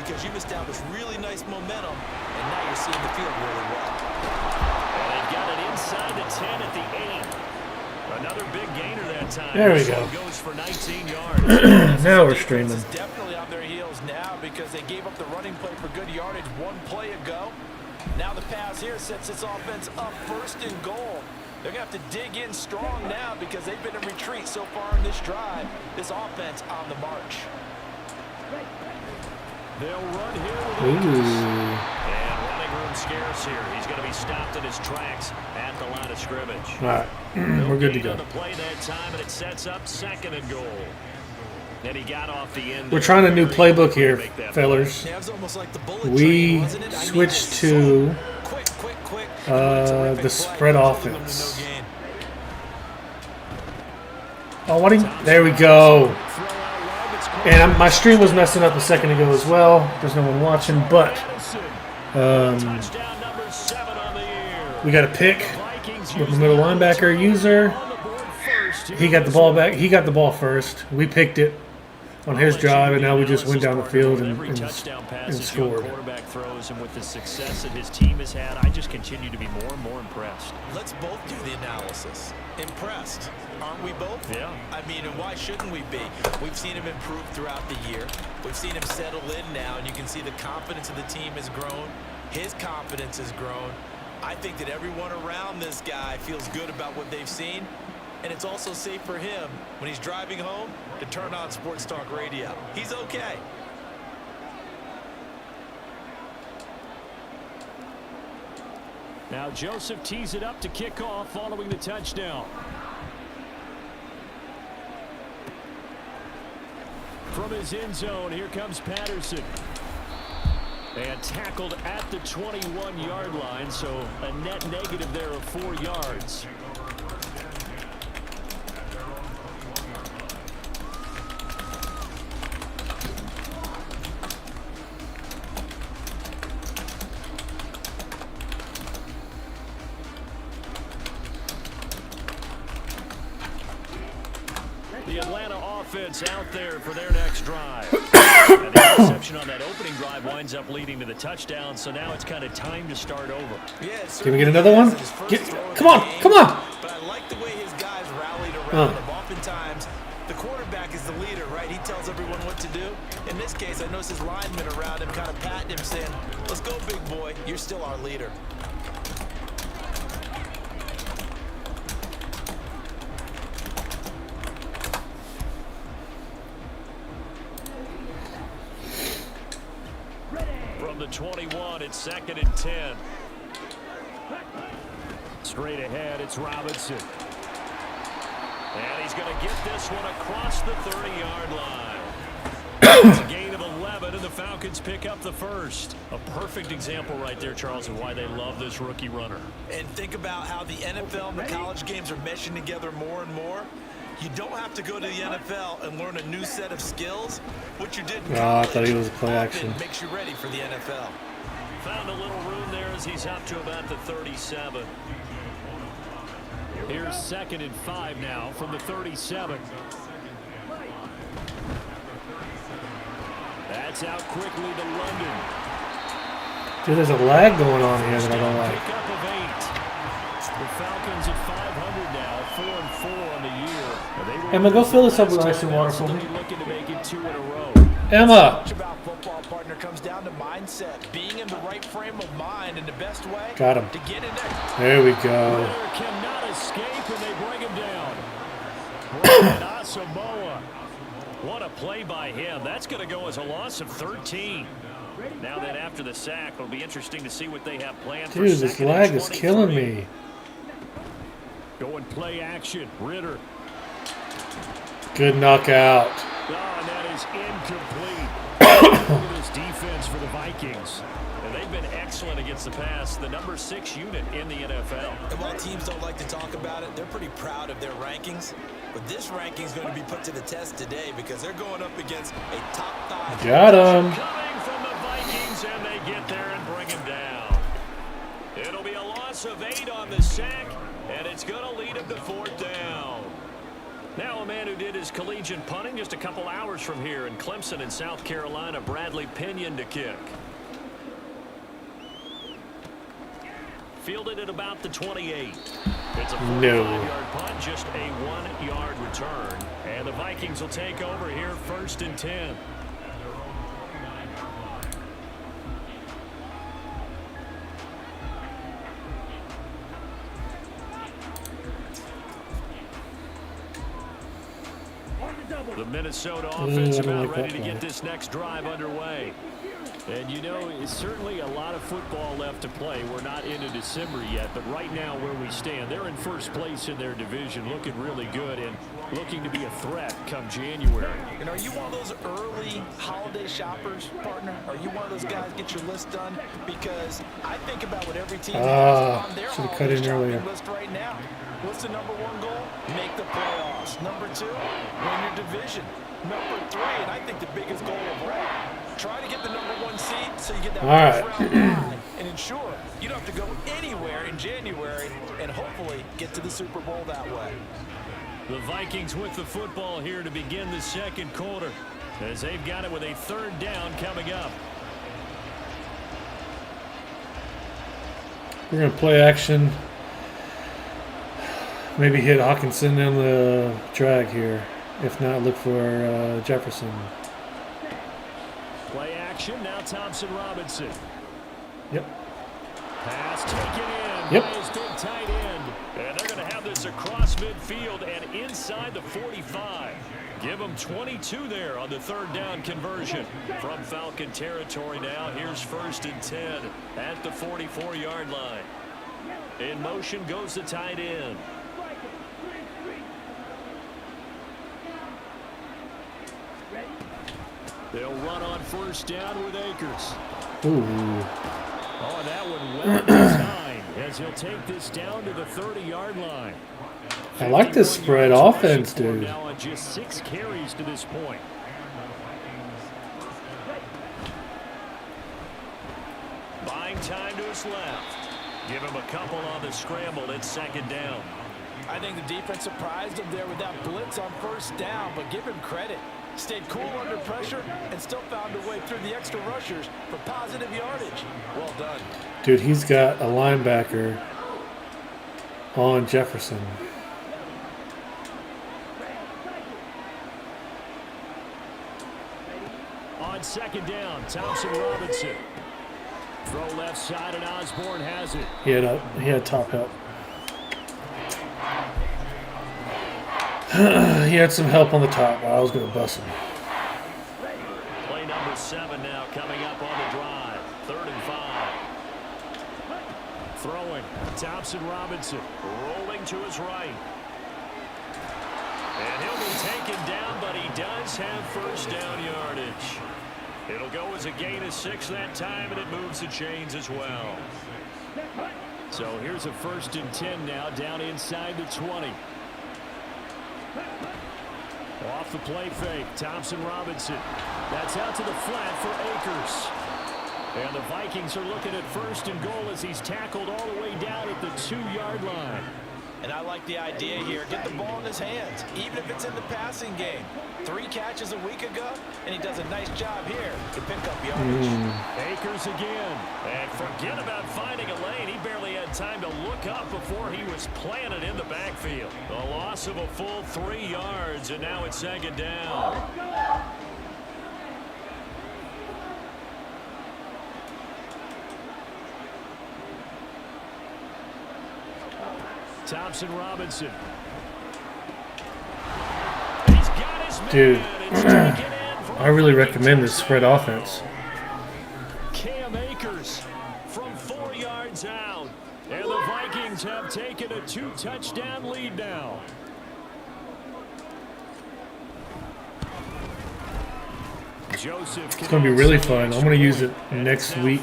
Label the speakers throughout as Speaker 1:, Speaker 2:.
Speaker 1: because you've established really nice momentum, and now you're seeing the field really well.
Speaker 2: And they've got it inside the 10 at the 8. Another big gainer that time.
Speaker 3: There we go.
Speaker 2: Goes for 19 yards.
Speaker 3: Now we're streaming.
Speaker 1: Is definitely on their heels now because they gave up the running play for good yardage one play ago. Now the pass here sets this offense up 1st and goal. They're going to have to dig in strong now because they've been in retreat so far in this drive. This offense on the march.
Speaker 2: They'll run here with and running room scarce here. He's going to be stopped in his tracks at the line of scrimmage.
Speaker 3: All right, we're good to go.
Speaker 2: On the play that time, and it sets up 2nd and goal. And he got off the end.
Speaker 3: We're trying a new playbook here, fellas. We switched to the spread offense. Oh, what? There we go. And my stream was messing up a second ago as well. There's no one watching, but we got a pick with the middle linebacker user. He got the ball back. He got the ball first. We picked it on his drive, and now we just went down the field and scored.
Speaker 2: Quarterback throws, and with the success that his team has had, I just continue to be more and more impressed.
Speaker 1: Let's both do the analysis. Impressed, aren't we both?
Speaker 2: Yeah.
Speaker 1: I mean, and why shouldn't we be? We've seen him improve throughout the year. We've seen him settle in now, and you can see the confidence of the team has grown. His confidence has grown. I think that everyone around this guy feels good about what they've seen. And it's also safe for him when he's driving home to turn on Sports Talk Radio. He's okay.
Speaker 2: Now Joseph tees it up to kick off following the touchdown. From his end zone, here comes Patterson. And tackled at the 21-yard line, so a net negative there of 4 yards. The Atlanta offense out there for their next drive. And the interception on that opening drive winds up leading to the touchdown, so now it's kind of time to start over.
Speaker 3: Can we get another one? Come on, come on.
Speaker 1: But I like the way his guys rallied around him. Oftentimes, the quarterback is the leader, right? He tells everyone what to do. In this case, I noticed his linemen around him kind of patting him, saying, let's go, big boy. You're still our leader.
Speaker 2: From the 21, it's 2nd and 10. Straight ahead, it's Robinson. And he's going to get this one across the 30-yard line. It's a gain of 11, and the Falcons pick up the first. A perfect example right there, Charles, of why they love this rookie runner.
Speaker 1: And think about how the NFL and the college games are meshing together more and more. You don't have to go to the NFL and learn a new set of skills. What you did in college,
Speaker 3: I thought he was a play action.
Speaker 1: Makes you ready for the NFL.
Speaker 2: Found a little room there as he's up to about the 37. Here's 2nd and 5 now from the 37. That's out quickly to London.
Speaker 3: Dude, there's a lag going on here that I don't like.
Speaker 2: Pickup of 8. The Falcons at 500 now, 4-4 on the year.
Speaker 3: Emma, go fill this up with ice and water for me.
Speaker 2: Looking to make it 2 in a row.
Speaker 3: Emma!
Speaker 1: About football, partner, comes down to mindset, being in the right frame of mind, and the best way
Speaker 3: Got him.
Speaker 1: to get in there.
Speaker 3: There we go.
Speaker 2: Miller cannot escape, and they bring him down. Brian Asamoah. What a play by him. That's going to go as a loss of 13. Now that after the sack, it'll be interesting to see what they have planned.
Speaker 3: Dude,
Speaker 2: for
Speaker 3: this lag is killing me.
Speaker 2: Going play action. Ritter.
Speaker 3: Good knockout.
Speaker 2: Oh, and that is incomplete. Look at this defense for the Vikings. And they've been excellent against the pass. The number 6 unit in the NFL.
Speaker 1: And while teams don't like to talk about it, they're pretty proud of their rankings. But this ranking is going to be put to the test today because they're going up against a top 5.
Speaker 3: Got him.
Speaker 2: Coming from the Vikings, and they get there and bring him down. It'll be a loss of 8 on the sack, and it's going to lead him to 4th down. Now a man who did his collegiate punting just a couple hours from here in Clemson in South Carolina, Bradley Pinion to kick. Fielded at about the 28. It's a 45-yard punt, just a 1-yard return. And the Vikings will take over here 1st and 10. The Minnesota offense about ready to get this next drive underway. And you know, it's certainly a lot of football left to play. We're not into December yet, but right now where we stand, they're in first place in their division, looking really good and looking to be a threat come January.
Speaker 1: And are you one of those early holiday shoppers, partner? Are you one of those guys get your list done? Because I think about what every team has on their holiday shopping list right now. What's the number one goal? Make the playoffs. Number two, win your division. Number three, and I think the biggest goal of all, try to get the number one seed so you get that first round bye and ensure you don't have to go anywhere in January and hopefully get to the Super Bowl that way.
Speaker 2: The Vikings with the football here to begin the second quarter as they've got it with a 3rd down coming up.
Speaker 3: We're going to play action. Maybe hit Hawkinson on the drag here. If not, look for Jefferson.
Speaker 2: Play action. Now Thompson Robinson.
Speaker 3: Yep.
Speaker 2: Pass taken in by his big tight end. And they're going to have this across midfield and inside the 45. Give them 22 there on the 3rd down conversion. From Falcon territory now, here's 1st and 10 at the 44-yard line. In motion goes the tight end. They'll run on 1st down with Akers.
Speaker 3: Ooh.
Speaker 2: Oh, that one well designed as he'll take this down to the 30-yard line.
Speaker 3: I like this spread offense, dude.
Speaker 2: Now on just 6 carries to this point. Buying time to his left. Give him a couple on the scramble. It's 2nd down.
Speaker 1: I think the defense surprised him there with that blitz on 1st down, but give him credit. Stayed cool under pressure and still found a way through the extra rushers for positive yardage. Well done.
Speaker 3: Dude, he's got a linebacker on Jefferson.
Speaker 2: On 2nd down, Thompson Robinson. Throw left side and Osborne has it.
Speaker 3: He had top help. He had some help on the top. I was going to bust him.
Speaker 2: Play number 7 now coming up on the drive. 3rd and 5. Throwing. Thompson Robinson rolling to his right. And he'll be taken down, but he does have 1st down yardage. It'll go as a gain of 6 that time, and it moves the chains as well. So here's a 1st and 10 now down inside the 20. Off the play fake, Thompson Robinson. That's out to the flat for Akers. And the Vikings are looking at 1st and goal as he's tackled all the way down at the 2-yard line.
Speaker 1: And I like the idea here. Get the ball in his hands, even if it's in the passing game. 3 catches a week ago, and he does a nice job here to pick up yardage.
Speaker 2: Akers again. And forget about finding a lane. He barely had time to look up before he was planted in the backfield. A loss of a full 3 yards, and now it's 2nd down. Thompson Robinson. He's got his man.
Speaker 3: Dude, I really recommend this spread offense.
Speaker 2: Cam Akers from 4 yards out. And the Vikings have taken a 2-touchdown lead now. Joseph,
Speaker 3: it's going to be really fun. I'm going to use it next week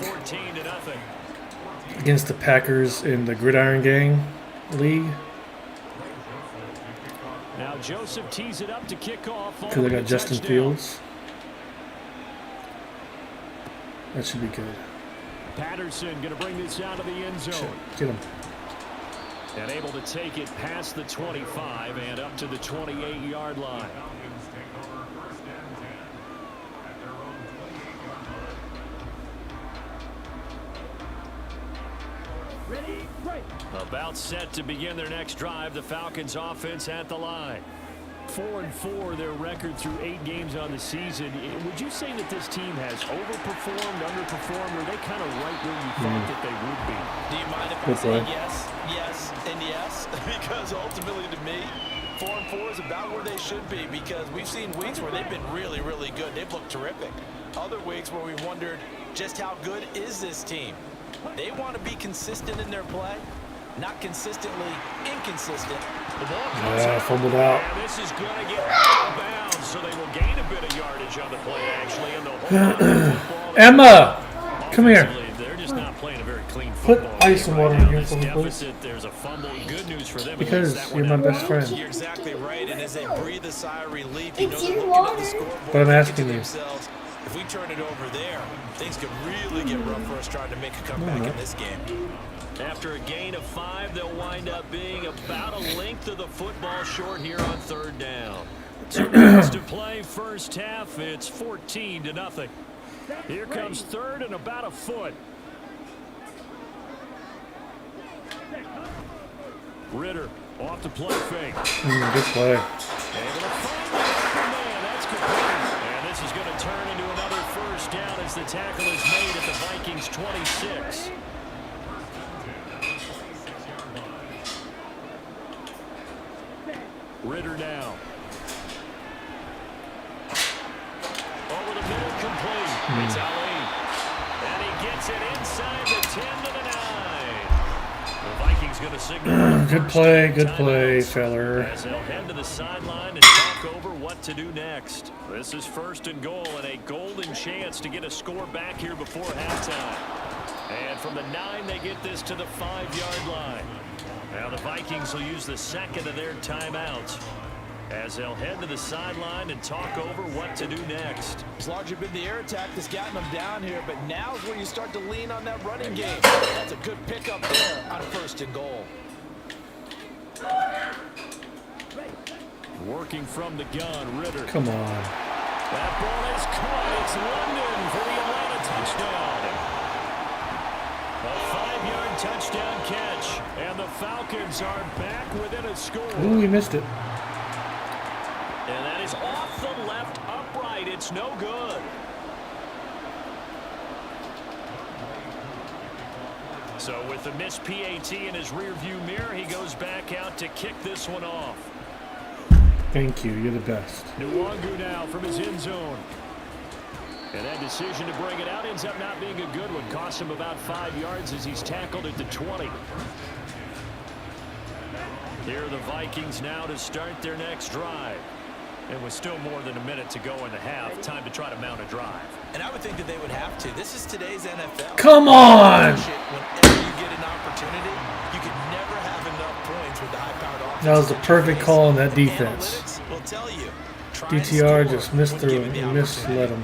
Speaker 3: against the Packers in the Gridiron Gang League.
Speaker 2: Now Joseph tees it up to kick off.
Speaker 3: Because I got Justin Fields. That should be good.
Speaker 2: Patterson going to bring this out of the end zone.
Speaker 3: Get him.
Speaker 2: And able to take it past the 25 and up to the 28-yard line. About set to begin their next drive. The Falcons offense at the line. 4-4 their record through 8 games on the season. Would you say that this team has overperformed, underperformed, or are they kind of right where you thought that they would be?
Speaker 1: Do you mind if I say yes, yes, and yes? Because ultimately to me, 4-4 is about where they should be, because we've seen weeks where they've been really, really good. They've looked terrific. Other weeks where we wondered just how good is this team. They want to be consistent in their play, not consistently inconsistent.
Speaker 2: The ball comes
Speaker 3: Yeah, fumbled out.
Speaker 2: And this is going to get out of bounds, so they will gain a bit of yardage on the play, actually. And the whole
Speaker 3: Emma, come here.
Speaker 2: They're just not playing a very clean
Speaker 3: Put
Speaker 2: football
Speaker 3: ice and
Speaker 2: game
Speaker 3: water
Speaker 2: right
Speaker 3: in
Speaker 2: now.
Speaker 3: here
Speaker 2: This
Speaker 3: for me, please.
Speaker 2: deficit, there's a fumble. Good news for them.
Speaker 3: Because you're my best friend.
Speaker 1: You're exactly right, and as they breathe a sigh of relief, you know they're looking at the scoreboard.
Speaker 3: But I'm asking
Speaker 1: thinking to
Speaker 3: you.
Speaker 1: themselves, if we turn it over there, things could really get rough for us trying to make a comeback in this game.
Speaker 2: After a gain of 5, they'll wind up being about a length of the football short here on 3rd down. 2 minutes to play first half. It's 14-0. Here comes 3rd and about a foot. Ritter off the play fake.
Speaker 3: Good play.
Speaker 2: Able to find the open man. That's complete. And this is going to turn into another first down as the tackle is made at the Vikings 26. Ritter now. Over the middle, complete. It's Ali. And he gets it inside the 10 to the 9. The Vikings going to signal.
Speaker 3: Good play, feller.
Speaker 2: As they'll head to the sideline and talk over what to do next. This is 1st and goal and a golden chance to get a score back here before halftime. And from the 9, they get this to the 5-yard line. Now the Vikings will use the 2nd of their timeouts as they'll head to the sideline and talk over what to do next.
Speaker 1: It's largely been the air attack that's gotten them down here, but now's where you start to lean on that running game. That's a good pickup there on 1st and goal.
Speaker 2: Working from the gun, Ritter.
Speaker 3: Come on.
Speaker 2: That ball is caught. It's London for the Atlanta touchdown. A 5-yard touchdown catch, and the Falcons are back within a score.
Speaker 3: Ooh, we missed it.
Speaker 2: And that is off the left upright. It's no good. So with the missed PAT in his rearview mirror, he goes back out to kick this one off.
Speaker 3: Thank you. You're the best.
Speaker 2: Nwangu now from his end zone. And that decision to bring it out ends up not being a good one. Costs him about 5 yards as he's tackled at the 20. Here are the Vikings now to start their next drive. And with still more than a minute to go in the half, time to try to mount a drive.
Speaker 1: And I would think that they would have to. This is today's NFL.
Speaker 3: Come on!
Speaker 1: Whenever you get an opportunity, you can never have enough points with the high-powered offense.
Speaker 3: That was the perfect call on that defense.
Speaker 1: Analytics will tell you.
Speaker 3: DTR just missed through him and misled him.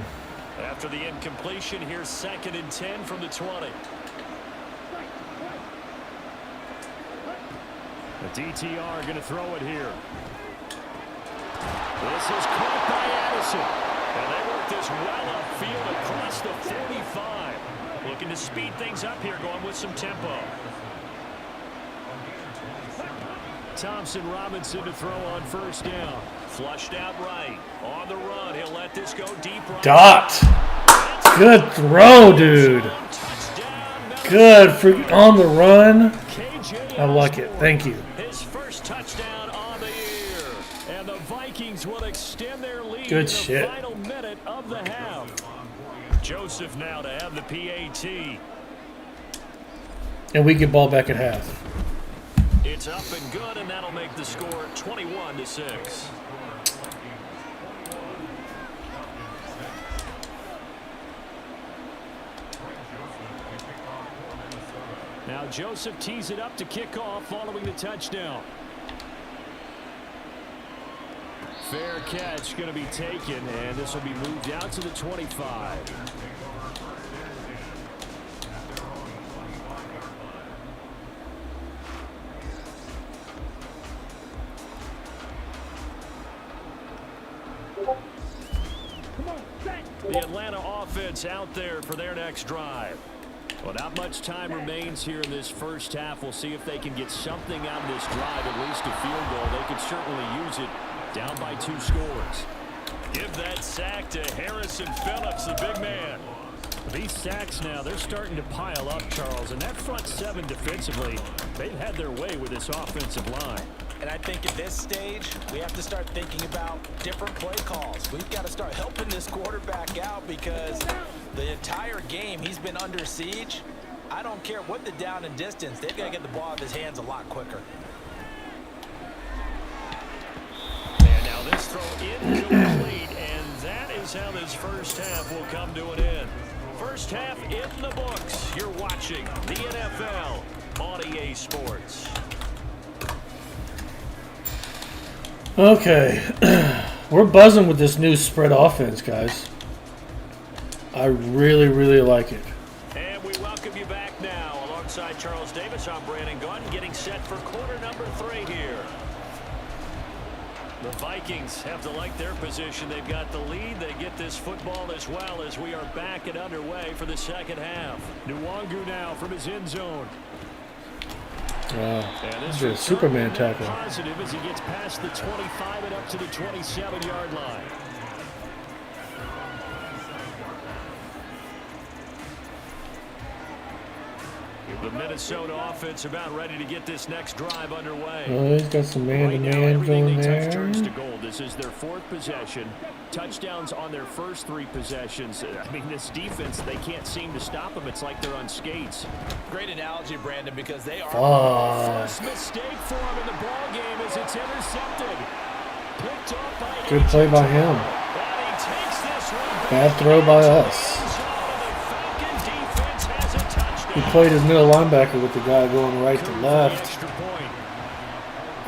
Speaker 2: After the incompletion, here's 2nd and 10 from the 20. The DTR going to throw it here. This is caught by Addison. And they work this well upfield across the 45. Looking to speed things up here, going with some tempo. Thompson Robinson to throw on 1st down. Flushed out right. On the run. He'll let this go deep right.
Speaker 3: Dot. Good throw, dude. Good for on the run. I like it. Thank you.
Speaker 2: His first touchdown on the year. And the Vikings will extend their lead
Speaker 3: Good
Speaker 2: in
Speaker 3: shit.
Speaker 2: the final minute of the half. Joseph now to have the PAT.
Speaker 3: And we get ball back at half.
Speaker 2: It's up and good, and that'll make the score 21-6. Now Joseph tees it up to kick off following the touchdown. Fair catch going to be taken, and this will be moved out to the 25. The Atlanta offense out there for their next drive. Well, not much time remains here in this first half. We'll see if they can get something out of this drive, at least a field goal. They could certainly use it. Down by 2 scores. Give that sack to Harrison Phillips, the big man. These sacks now, they're starting to pile up, Charles. And that front 7 defensively, they've had their way with this offensive line.
Speaker 1: And I think at this stage, we have to start thinking about different play calls. We've got to start helping this quarterback out because the entire game he's been under siege. I don't care what the down and distance. They've got to get the ball out of his hands a lot quicker.
Speaker 2: And now this throw incomplete, and that is how this first half will come to an end. First half in the books. You're watching the NFL on EA Sports.
Speaker 3: Okay, we're buzzing with this new spread offense, guys. I really, really like it.
Speaker 2: And we welcome you back now. Alongside Charles Davis, I'm Brandon Gunn, getting set for quarter number 3 here. The Vikings have to like their position. They've got the lead. They get this football as well as we are back and underway for the second half. Nwangu now from his end zone.
Speaker 3: This is a Superman tackle.
Speaker 2: Positive as he gets past the 25 and up to the 27-yard line. The Minnesota offense about ready to get this next drive underway.
Speaker 3: Oh, he's got some man-to-man going there.
Speaker 2: Turns to goal. This is their 4th possession. Touchdowns on their first 3 possessions. I mean, this defense, they can't seem to stop them. It's like they're on skates.
Speaker 1: Great analogy, Brandon, because they are.
Speaker 2: First mistake for him in the ball game as it's intercepted. Picked off by
Speaker 3: Good play by him. Bad throw by us. He played his middle linebacker with the guy going right to left.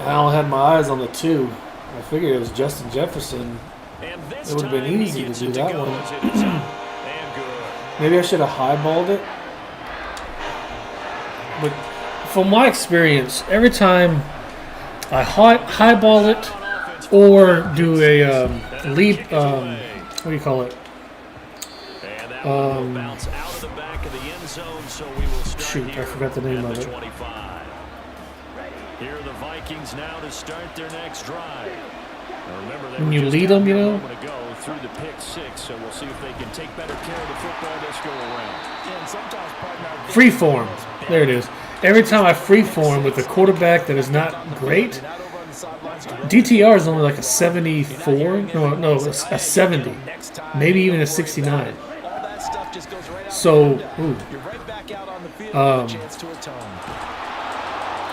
Speaker 3: I only had my eyes on the 2. I figured it was Justin Jefferson. It would have been easy to do that one. Maybe I should have highballed it. But from my experience, every time I highball it or do a leap, what do you call it? Shoot, I forgot the name of it.
Speaker 2: Here are the Vikings now to start their next drive.
Speaker 3: When you lead them, you know.
Speaker 2: Go through the pick 6, so we'll see if they can take better care of the football this go around.
Speaker 3: Free form. There it is. Every time I free form with a quarterback that is not great, DTR is only like a 74. No, a 70. Maybe even a 69. So,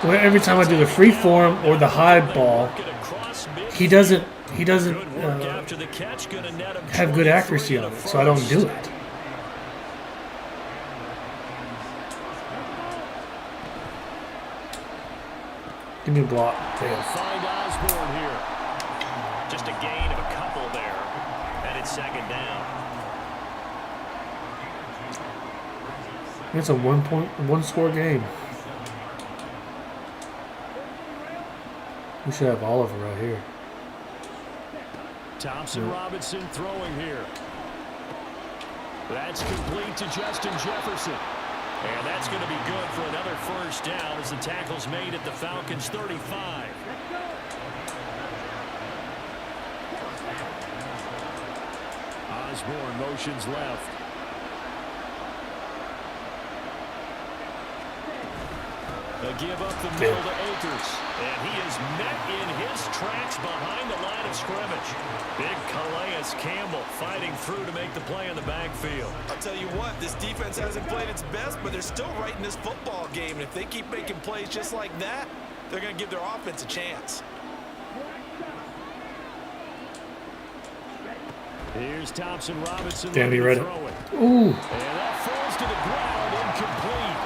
Speaker 3: every time I do the free form or the high ball, he doesn't have good accuracy on it, so I don't do it. Give me a block.
Speaker 2: Find Osborne here. Just a gain of a couple there, and it's second down.
Speaker 3: It's a one-score game. We should have Oliver right here.
Speaker 2: Thompson Robinson throwing here. That's complete to Justin Jefferson. And that's going to be good for another first down as the tackle's made at the Falcons' 35. Osborne motions left. A give up the middle to Akers. And he is met in his tracks behind the line of scrimmage. Big Calais Campbell fighting through to make the play in the backfield.
Speaker 1: I'll tell you what, this defense hasn't played its best, but they're still right in this football game. And if they keep making plays just like that, they're going to give their offense a chance.
Speaker 2: Here's Thompson Robinson.
Speaker 3: Damn, he read it.
Speaker 2: And
Speaker 3: Ooh.
Speaker 2: that falls to the ground, incomplete.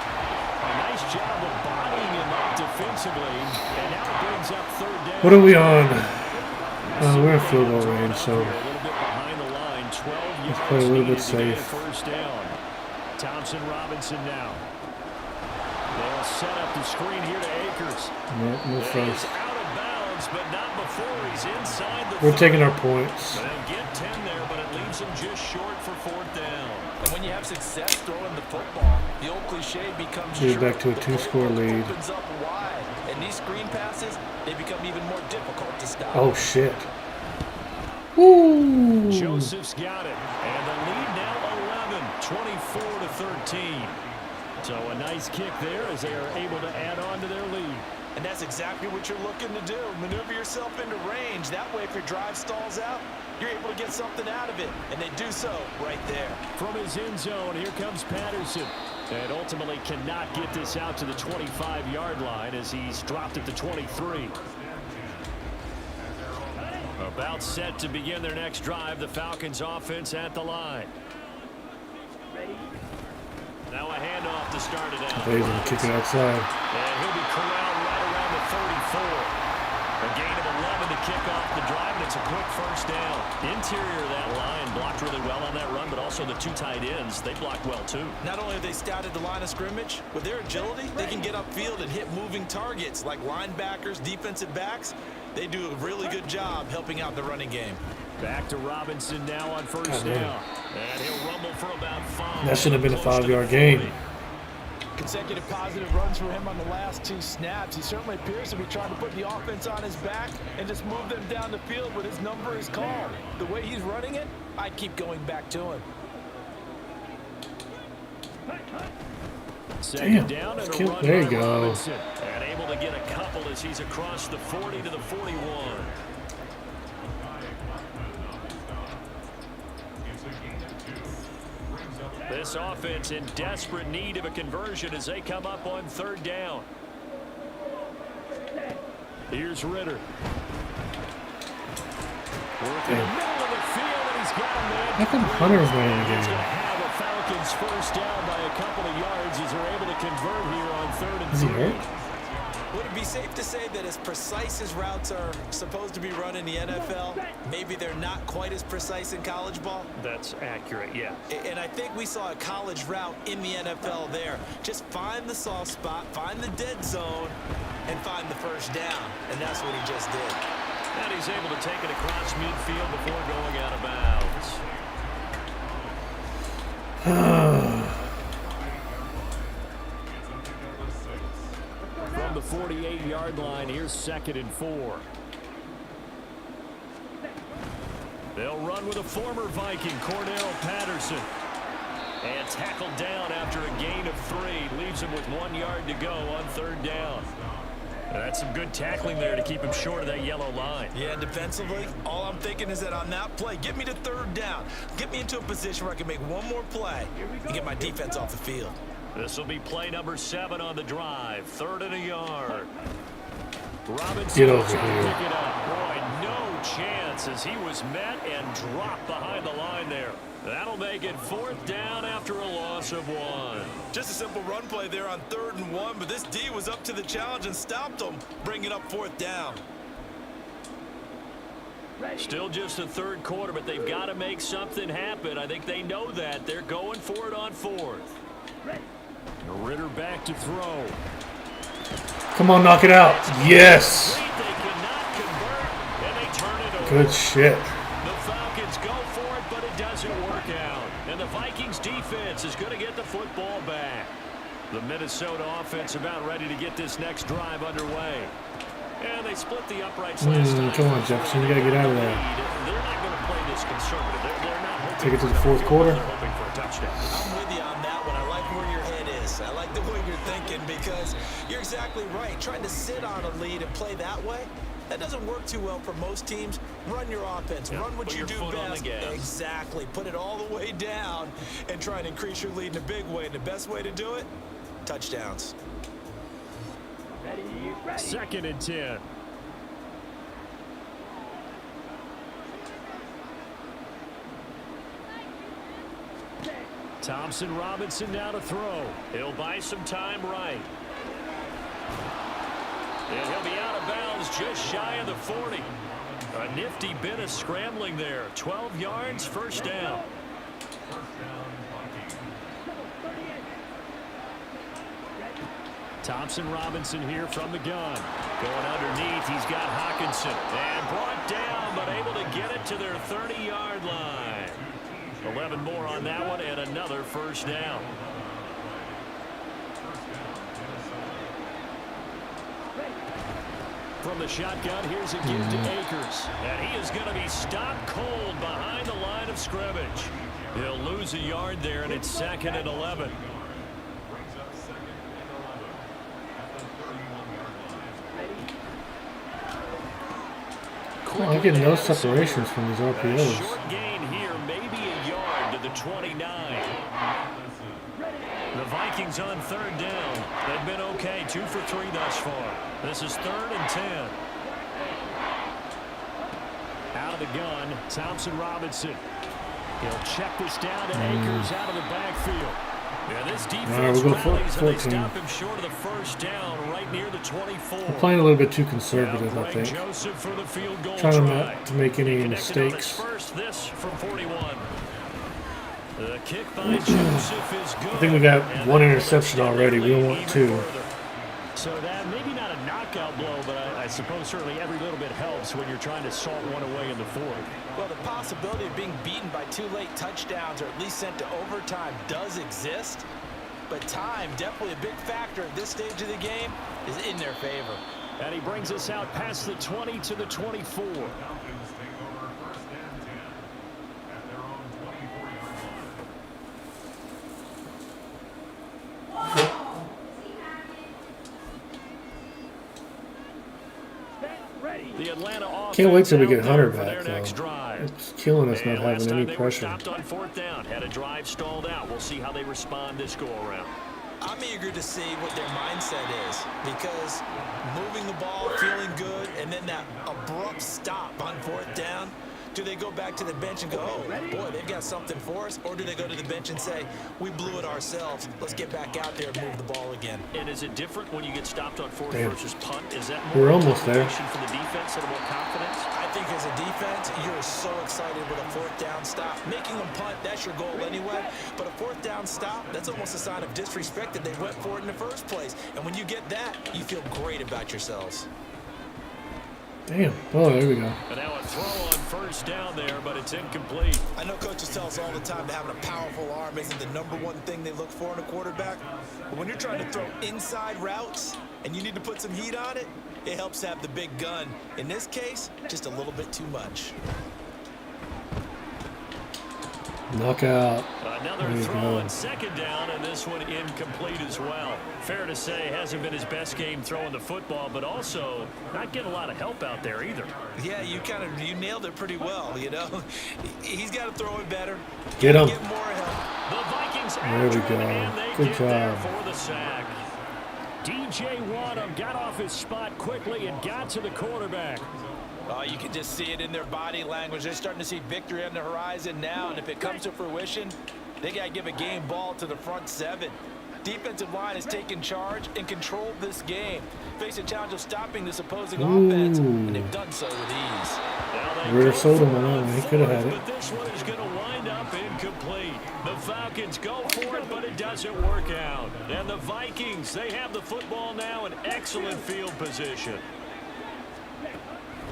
Speaker 2: A nice job of bodying him up defensively. And now it brings up third down.
Speaker 3: What are we on? We're in field goal range, so
Speaker 2: A little bit behind the line, 12 yards.
Speaker 3: let's play a little bit
Speaker 2: needed to get
Speaker 3: safe.
Speaker 2: First down. Thompson Robinson now. They'll set up the screen here to Akers.
Speaker 3: No
Speaker 2: It
Speaker 3: first.
Speaker 2: is out of bounds yards, but not before he's inside the
Speaker 3: We're taking our points.
Speaker 2: They'll get 10 there, but it leaves them just short for 4th down.
Speaker 1: And when you have success throwing the football, the old cliche becomes
Speaker 3: We're
Speaker 1: true.
Speaker 3: back to a
Speaker 1: The
Speaker 3: 2-score
Speaker 1: playbook
Speaker 3: lead.
Speaker 1: opens up wide, and these screen passes, they become even more difficult to stop.
Speaker 3: Oh, shit. Woo!
Speaker 2: Joseph's got it. And the lead now 11, 24-13. So a nice kick there as they are able to add on to their lead.
Speaker 1: And that's exactly what you're looking to do. Maneuver yourself into range. That way, if your drive stalls out, you're able to get something out of it. And they do so right there.
Speaker 2: From his end zone, here comes Patterson. And ultimately cannot get this out to the 25-yard line as he's dropped at the 23. About set to begin their next drive. The Falcons offense at the line. Now a handoff to start it out.
Speaker 3: He's going to kick it outside.
Speaker 2: And he'll be corralled right around the 34. A gain of 11 to kick off the drive, and it's a quick first down. Interior of that line blocked really well on that run, but also the 2 tight ends, they blocked well too.
Speaker 1: Not only have they scouted the line of scrimmage, with their agility, they can get upfield and hit moving targets like linebackers, defensive backs. They do a really good job helping out the running game.
Speaker 2: Back to Robinson now on first down. And he'll rumble for about 5.
Speaker 3: That should have been a 5-yard gain.
Speaker 1: Consecutive positive runs for him on the last 2 snaps. He certainly appears to be trying to put the offense on his back and just move them down the field when his number is called. The way he's running it, I keep going back to him.
Speaker 2: Second down and a run
Speaker 3: there you
Speaker 2: by
Speaker 3: go.
Speaker 2: Robinson. And able to get a couple as he's across the 40 to the 41. This offense in desperate need of a conversion as they come up on 3rd down. Here's Ritter. Working in the middle of the field, and he's got a man.
Speaker 3: How come Hunter's running the
Speaker 2: He's
Speaker 3: game?
Speaker 2: going to have a Falcons first down by a couple of yards as they're able to convert here on 3rd and
Speaker 3: Is he
Speaker 2: 3.
Speaker 3: hurt?
Speaker 1: Would it be safe to say that as precise as routes are supposed to be run in the NFL, maybe they're not quite as precise in college ball?
Speaker 2: That's accurate, yeah.
Speaker 1: And I think we saw a college route in the NFL there. Just find the soft spot, find the dead zone, and find the first down. And that's what he just did.
Speaker 2: And he's able to take it across midfield before going out of bounds. From the 48-yard line, here's 2nd and 4. They'll run with a former Viking, Cordell Patterson. And tackled down after a gain of 3. Leaves him with 1 yard to go on 3rd down. And that's some good tackling there to keep him short of that yellow line.
Speaker 1: Yeah, and defensively, all I'm thinking is that on that play, get me to 3rd down. Get me into a position where I can make one more play and get my defense off the field.
Speaker 2: This will be play number 7 on the drive. 3rd and a yard. Robinson
Speaker 3: Get over
Speaker 2: pick
Speaker 3: here.
Speaker 2: it up. Boy, no chance as he was met and dropped behind the line there. That'll make it 4th down after a loss of 1.
Speaker 1: Just a simple run play there on 3rd and 1, but this D was up to the challenge and stopped him, bringing up 4th down.
Speaker 2: Still just the 3rd quarter, but they've got to make something happen. I think they know that. They're going for it on 4th. Ritter back to throw.
Speaker 3: Come on, knock it out. Yes.
Speaker 2: They cannot convert, and they turn it over.
Speaker 3: Good shit.
Speaker 2: The Falcons go for it, but it doesn't work out. And the Vikings defense is going to get the football back. The Minnesota offense about ready to get this next drive underway. And they split the uprights last time.
Speaker 3: Come on, Jefferson. You got to get out of there.
Speaker 2: They're not going to play this conservative. They're not hoping
Speaker 3: Take it to
Speaker 2: for
Speaker 3: the 4th
Speaker 2: field
Speaker 3: quarter.
Speaker 2: goal. They're hoping for a touchdown.
Speaker 1: I'm with you on that one. I like where your head is. I like the way you're thinking because you're exactly right. Trying to sit on a lead and play that way, that doesn't work too well for most teams. Run your offense.
Speaker 2: Yeah,
Speaker 1: run what
Speaker 2: put
Speaker 1: you
Speaker 2: your
Speaker 1: do
Speaker 2: foot on the
Speaker 1: best.
Speaker 2: gas.
Speaker 1: Exactly. Put it all the way down and try and increase your lead in a big way. And the best way to do it, touchdowns.
Speaker 2: 2nd and 10. Thompson Robinson now to throw. He'll buy some time right. And he'll be out of bounds just shy of the 40. A nifty bit of scrambling there. 12 yards, first down. Thompson Robinson here from the gun. Going underneath, he's got Hawkinson. And brought down, but able to get it to their 30-yard line. 11 more on that one, and another first down. From the shotgun, here's a give to Akers. And he is going to be stopped cold behind the line of scrimmage. He'll lose a yard there, and it's 2nd and 11.
Speaker 3: Oh, I'm getting no separations from these RPOs.
Speaker 2: Short gain here, maybe a yard to the 29. The Vikings on 3rd down. They've been okay, 2 for 3 thus far. This is 3rd and 10. Out of the gun, Thompson Robinson. He'll check this down to Akers out of the backfield. Yeah, this defense rallies and they stop him short of the first down right near the 24.
Speaker 3: I'm playing a little bit too conservative, I think.
Speaker 2: Joseph for the field goal
Speaker 3: Trying not to make any mistakes.
Speaker 2: First, this from 41. The kick by Joseph is good.
Speaker 3: I think we got 1 interception already. We don't want 2.
Speaker 2: So that maybe not a knockout blow, but I suppose certainly every little bit helps when you're trying to salt one away in the 4th.
Speaker 1: Well, the possibility of being beaten by 2 late touchdowns or at least sent to overtime does exist. But time, definitely a big factor at this stage of the game, is in their favor.
Speaker 2: And he brings us out past the 20 to the 24.
Speaker 3: Can't wait till we get Hunter back, though. It's killing us not having any pressure.
Speaker 2: Stopped on 4th down. Had a drive stalled out. We'll see how they respond this go-around.
Speaker 1: I'm eager to see what their mindset is, because moving the ball, feeling good, and then that abrupt stop on 4th down, do they go back to the bench and go, oh, boy, they've got something for us? Or do they go to the bench and say, we blew it ourselves. Let's get back out there and move the ball again.
Speaker 2: And is it different when you get stopped on 4th versus punt? Is that
Speaker 3: more almost there
Speaker 2: for the defense and more confidence?
Speaker 1: I think as a defense, you're so excited with a 4th down stop. Making them punt, that's your goal anyway. But a 4th down stop, that's almost a sign of disrespect that they went for it in the first place. And when you get that, you feel great about yourselves.
Speaker 3: Damn. Oh, there we go.
Speaker 2: And now a throw on 1st down there, but it's incomplete.
Speaker 1: I know coaches tell us all the time that having a powerful arm isn't the #1 thing they look for in a quarterback. But when you're trying to throw inside routes and you need to put some heat on it, it helps to have the big gun. In this case, just a little bit too much.
Speaker 3: Knockout.
Speaker 2: Another throw on 2nd down, and this one incomplete as well. Fair to say, hasn't been his best game throwing the football, but also not getting a lot of help out there either.
Speaker 1: Yeah, you nailed it pretty well, you know. He's got to throw it better.
Speaker 3: Get him.
Speaker 1: Get more help.
Speaker 2: The Vikings
Speaker 3: there we go.
Speaker 2: and they
Speaker 3: Good
Speaker 2: get
Speaker 3: job.
Speaker 2: there for the sack. DJ Wadham got off his spot quickly and got to the quarterback.
Speaker 1: Oh, you can just see it in their body language. They're starting to see victory on the horizon now, and if it comes to fruition, they got to give a game ball to the front 7. Defensive line has taken charge and controlled this game. Face a challenge of stopping this opposing offense, and they've done so with ease.
Speaker 3: Ritter sold him on that one. He could have had it.
Speaker 2: But this one is going to wind up incomplete. The Falcons go for it, but it doesn't work out. And the Vikings, they have the football now in excellent field position.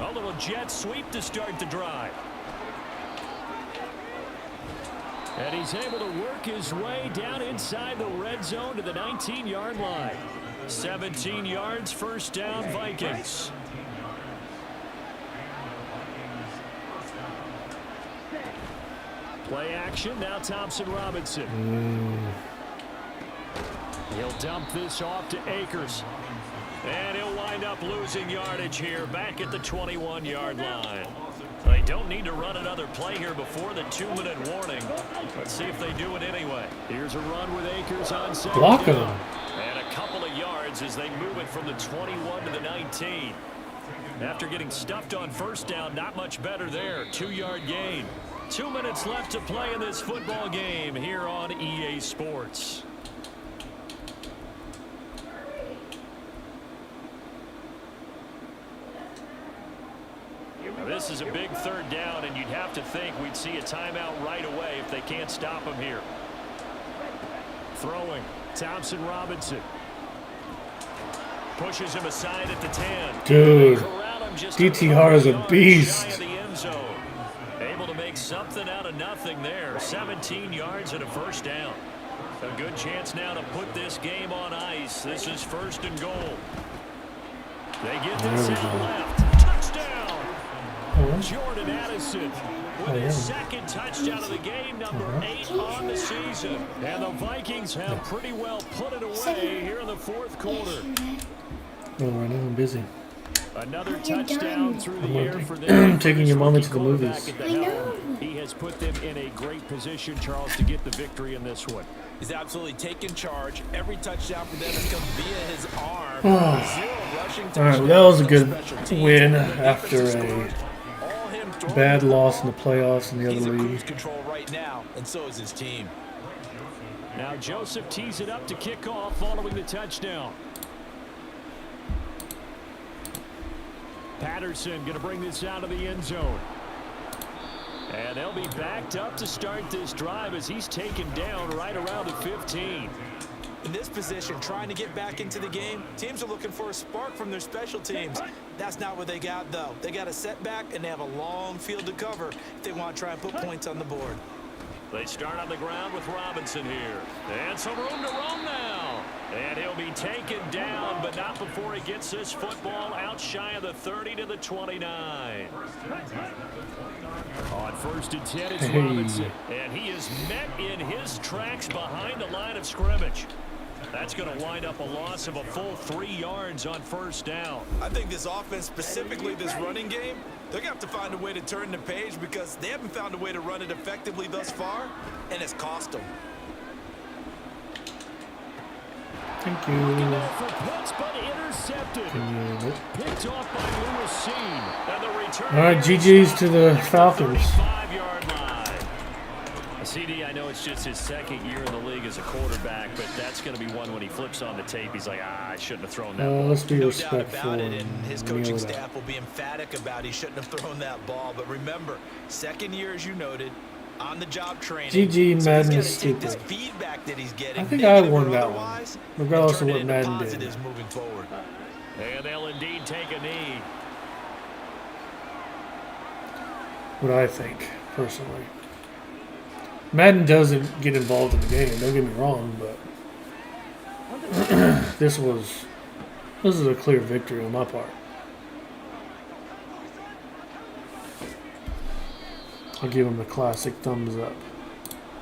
Speaker 2: A little jet sweep to start the drive. And he's able to work his way down inside the red zone to the 19-yard line. 17 yards, 1st down, Vikings. Play action, now Thompson Robinson. He'll dump this off to Akers. And he'll wind up losing yardage here back at the 21-yard line. They don't need to run another play here before the 2-minute warning. Let's see if they do it anyway. Here's a run with Akers on 2nd.
Speaker 3: Block him.
Speaker 2: And a couple of yards as they move it from the 21 to the 19. After getting stuffed on 1st down, not much better there. 2-yard gain. 2 minutes left to play in this football game here on EA Sports. This is a big 3rd down, and you'd have to think we'd see a timeout right away if they can't stop him here. Throwing, Thompson Robinson. Pushes him aside at the 10.
Speaker 3: Dude,
Speaker 2: Corral him just
Speaker 3: DTR is a
Speaker 2: yards
Speaker 3: beast.
Speaker 2: shy of the end zone. Able to make something out of nothing there. 17 yards and a first down. A good chance now to put this game on ice. This is 1st and goal. They get this out left. Touchdown. Jordan Addison with his second touchdown of the game, number 8 on the season. And the Vikings have pretty well put it away here in the 4th quarter.
Speaker 3: Oh, right now I'm busy.
Speaker 2: Another touchdown through the air for them.
Speaker 3: Taking your mommy to the movies.
Speaker 2: He has put them in a great position, Charles, to get the victory in this one.
Speaker 1: He's absolutely taken charge. Every touchdown for them has come via his arm. 0 rushing touchdowns.
Speaker 3: All right, well, that was a good win after a bad loss in the playoffs in the other league.
Speaker 1: He's in cruise control right now, and so is his team.
Speaker 2: Now Joseph tees it up to kick off following the touchdown. Patterson going to bring this out of the end zone. And they'll be backed up to start this drive as he's taken down right around the 15.
Speaker 1: In this position, trying to get back into the game, teams are looking for a spark from their special teams. That's not what they got, though. They got a setback, and they have a long field to cover if they want to try and put points on the board.
Speaker 2: They start on the ground with Robinson here. And some room to roam now. And he'll be taken down, but not before he gets this football out shy of the 30 to the 29. On 1st and 10, it's Robinson. And he is met in his tracks behind the line of scrimmage. That's going to wind up a loss of a full 3 yards on 1st down.
Speaker 1: I think this offense, specifically this running game, they're going to have to find a way to turn the page because they haven't found a way to run it effectively thus far, and it's cost them.
Speaker 3: Thank you.
Speaker 2: For Pitts, but intercepted. Picked off by Lewis Seen. And the return.
Speaker 3: All right, GG's to the Falcons.
Speaker 2: 5-yard line. CD, I know it's just his 2nd year in the league as a quarterback, but that's going to be one when he flips on the tape. He's like, I shouldn't have thrown that ball.
Speaker 3: Let's be
Speaker 1: No
Speaker 3: respectful.
Speaker 1: doubt about it, and his coaching staff will be emphatic about he shouldn't have thrown that ball. But remember, 2nd year, as you noted, on the job training.
Speaker 3: GG, Madden is
Speaker 1: Take this
Speaker 3: stupid.
Speaker 1: feedback that he's getting,
Speaker 3: I think I won that one,
Speaker 1: otherwise,
Speaker 3: regardless of
Speaker 1: and turn
Speaker 3: what
Speaker 1: it into
Speaker 3: Madden did.
Speaker 1: positives moving forward.
Speaker 2: And they'll indeed take a knee.
Speaker 3: What I think, personally. Madden doesn't get involved in the game, don't get me wrong, but this is a clear victory on my part. I'll give him the classic thumbs up.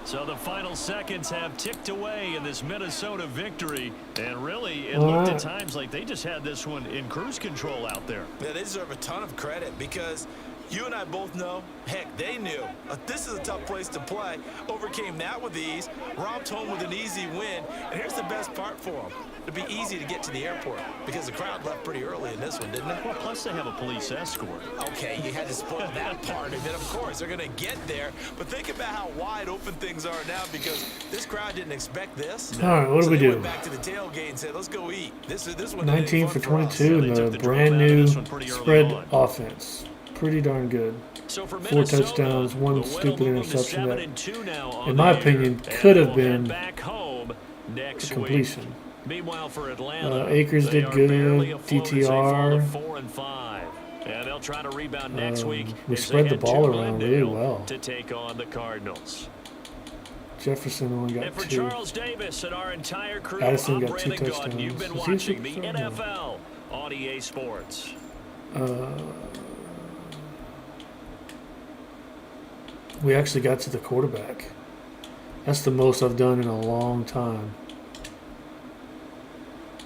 Speaker 2: So the final seconds have ticked away in this Minnesota victory, and really it looked at times like they just had this one in cruise control out there.
Speaker 1: Yeah, they deserve a ton of credit because you and I both know, heck, they knew. This is a tough place to play. Overcame that with ease, romped home with an easy win, and here's the best part for them. It'd be easy to get to the airport because the crowd left pretty early in this one, didn't it?
Speaker 2: Well, plus they have a police escort.
Speaker 1: Okay, you had to spoil that part of it. Of course, they're going to get there. But think about how wide open things are now because this crowd didn't expect this.
Speaker 3: All right, what do we
Speaker 1: They
Speaker 3: do?
Speaker 1: went back to the tailgate and said, let's go eat. This one
Speaker 3: 19 for 22
Speaker 2: They
Speaker 3: in
Speaker 2: took
Speaker 3: the
Speaker 2: the
Speaker 3: brand
Speaker 2: drop out of
Speaker 3: new
Speaker 2: this one pretty early
Speaker 3: spread
Speaker 2: on.
Speaker 3: offense. Pretty darn good.
Speaker 2: So for
Speaker 3: 4
Speaker 2: Minnesota,
Speaker 3: touchdowns, 1
Speaker 2: the
Speaker 3: stupid
Speaker 2: win will move to
Speaker 3: interception that,
Speaker 2: 7-2 now on
Speaker 3: in my
Speaker 2: the year,
Speaker 3: opinion,
Speaker 2: and
Speaker 3: could have
Speaker 2: they'll
Speaker 3: been
Speaker 2: head back home next week.
Speaker 3: completion.
Speaker 2: Meanwhile, for Atlanta,
Speaker 3: Akers
Speaker 2: they
Speaker 3: did
Speaker 2: are
Speaker 3: good,
Speaker 2: barely afloat as they fall to
Speaker 3: DTR.
Speaker 2: 4-5. And they'll try to rebound next week.
Speaker 3: We
Speaker 2: as
Speaker 3: spread
Speaker 2: they
Speaker 3: the
Speaker 2: head
Speaker 3: ball
Speaker 2: to
Speaker 3: around
Speaker 2: Glendale
Speaker 3: really well.
Speaker 2: to take on the Cardinals.
Speaker 3: Jefferson only got
Speaker 2: And for
Speaker 3: 2.
Speaker 2: Charles Davis and our entire crew,
Speaker 3: Addison
Speaker 2: I'm
Speaker 3: got 2
Speaker 2: Brandon Gaudin. You've been
Speaker 3: touchdowns. Is he
Speaker 2: watching the
Speaker 3: a touchdown?
Speaker 2: NFL on EA Sports.
Speaker 3: We actually got to the quarterback. That's the most I've done in a long time.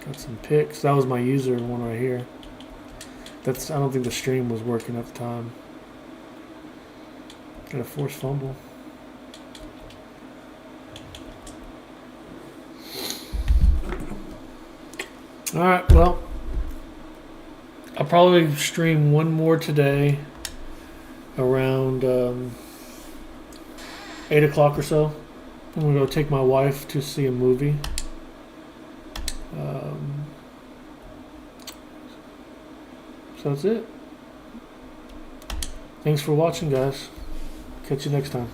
Speaker 3: Got some picks. That was my user one right here. I don't think the stream was working at the time. Got a forced fumble. Alright, well, I'll probably stream one more today around 8 o'clock or so. I'm going to go take my wife to see a movie. So that's it. Thanks for watching, guys. Catch you next time.